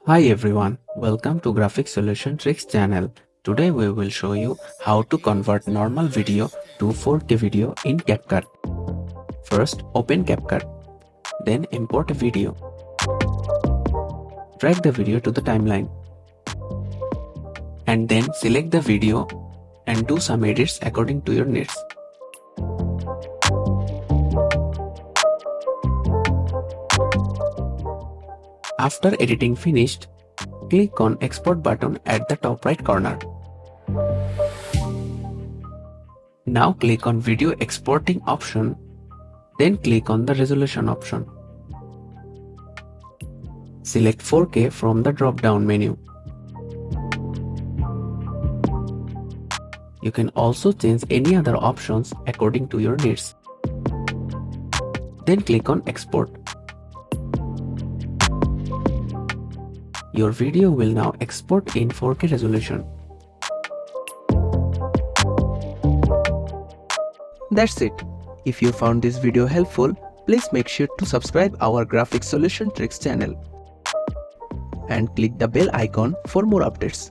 Hi everyone, welcome to Graphic Solution Tricks channel. Today we will show you how to convert normal video to 4K video in Capcut. First, open Capcut, then import a video. Drag the video to the timeline and then select the video and do some edits according to your needs. After editing finished, click on Export button at the top right corner. Now click on Video Exporting option, then click on the Resolution option. Select 4K from the drop-down menu. You can also change any other options according to your needs. Then click on Export. Your video will now export in 4K resolution. That's it. If you found this video helpful, please make sure to subscribe our Graphic Solution Tricks channel and click the bell icon for more updates.